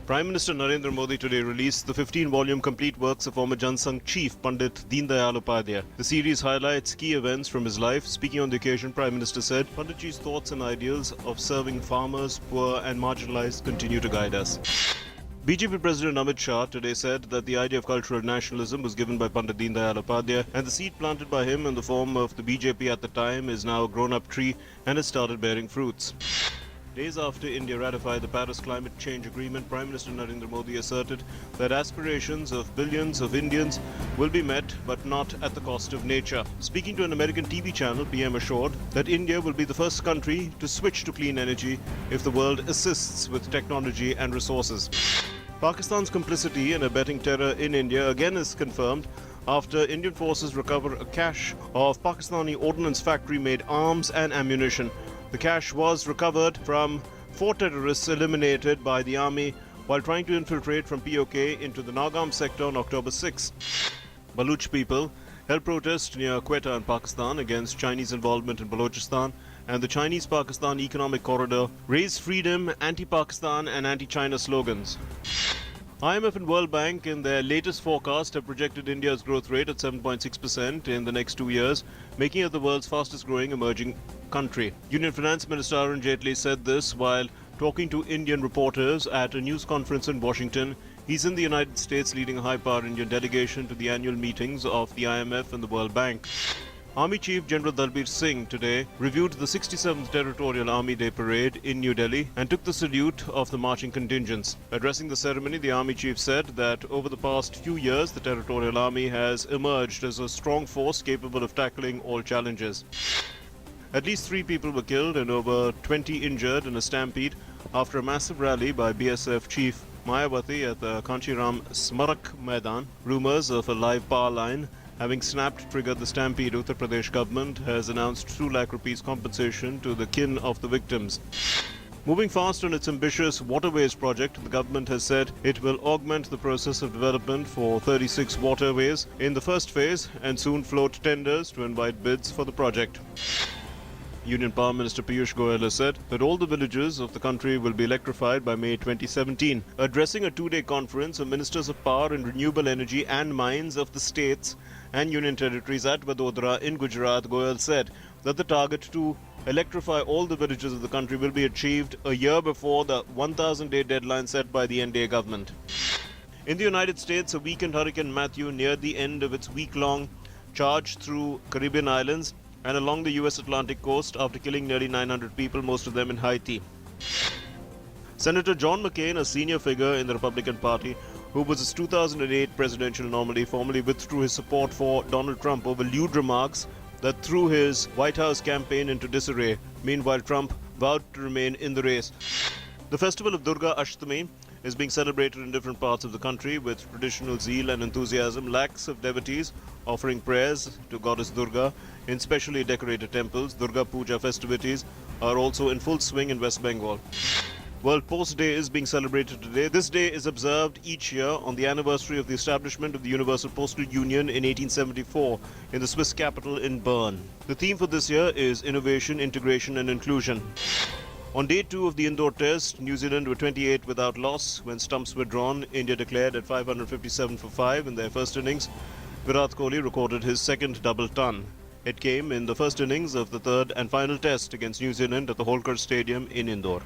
Prime Minister Narendra Modi today released the 15-volume complete works of former Jan Sangh chief Pandit Deendayal Upadhyay. The series highlights key events from his life. Speaking on the occasion, Prime Minister said, Panditji's thoughts and ideals of serving farmers, poor and marginalized continue to guide us. BJP President Amit Shah today said that the idea of cultural nationalism was given by Pandit Deendayal Upadhyay, and the seed planted by him in the form of the BJP at the time is now a grown-up tree and has started bearing fruits. Days after India ratified the Paris Climate Change Agreement, Prime Minister Narendra Modi asserted that aspirations of billions of Indians will be met, but not at the cost of nature. Speaking to an American TV channel, PM assured that India will be the first country to switch to clean energy if the world assists with technology and resources. Pakistan's complicity in abetting terror in India again is confirmed after Indian forces recover a cache of Pakistani ordnance factory-made arms and ammunition. The cache was recovered from 4 terrorists eliminated by the army while trying to infiltrate from POK into the Nagam sector on October 6. Baluch people held protest near Quetta in Pakistan against Chinese involvement in Balochistan, and the Chinese-Pakistan Economic Corridor raised freedom, anti-Pakistan and anti-China slogans. IMF and World Bank in their latest forecast have projected India's growth rate at 7.6% in the next 2 years, making it the world's fastest growing emerging country. Union Finance Minister Arun Jaitley said this while talking to Indian reporters at a news conference in Washington. He's in the United States leading a high-power Indian delegation to the annual meetings of the IMF and the World Bank. Army Chief General Dalbir Singh today reviewed the 67th Territorial Army Day Parade in New Delhi and took the salute of the marching contingents. Addressing the ceremony, the Army Chief said that over the past few years, the Territorial Army has emerged as a strong force capable of tackling all challenges. At least 3 people were killed and over 20 injured in a stampede after a massive rally by BSF Chief Mayawati at the Kanchiram Smarak Maidan. Rumors of a live power line having snapped triggered the stampede. Uttar Pradesh government has announced 2 lakh rupees compensation to the kin of the victims. Moving fast on its ambitious waterways project, the government has said it will augment the process of development for 36 waterways in the first phase and soon float tenders to invite bids for the project. Union Power Minister Piyush Goyal has said that all the villages of the country will be electrified by May 2017. Addressing a 2-day conference of Ministers of Power and Renewable Energy and Mines of the states and Union Territories at Vadodara in Gujarat, Goyal said that the target to electrify all the villages of the country will be achieved a year before the 1,000-day deadline set by the NDA government. In the United States, a weakened Hurricane Matthew neared the end of its week-long charge through Caribbean islands and along the US Atlantic coast after killing nearly 900 people, most of them in Haiti. Senator John McCain, a senior figure in the Republican Party, who was his 2008 presidential nominee, formally withdrew his support for Donald Trump over lewd remarks that threw his White House campaign into disarray. Meanwhile, Trump vowed to remain in the race. The festival of Durga Ashtami is being celebrated in different parts of the country with traditional zeal and enthusiasm. Lakhs of devotees offering prayers to Goddess Durga in specially decorated temples. Durga Puja festivities are also in full swing in West Bengal. World Post Day is being celebrated today. This day is observed each year on the anniversary of the establishment of the Universal Postal Union in 1874 in the Swiss capital in Bern. The theme for this year is Innovation, Integration and Inclusion. On day 2 of the indoor test, New Zealand were 28 without loss. When stumps were drawn, India declared at 557 for 5 in their first innings. Virat Kohli recorded his second double ton. It came in the first innings of the third and final test against New Zealand at the Holkar Stadium in Indore.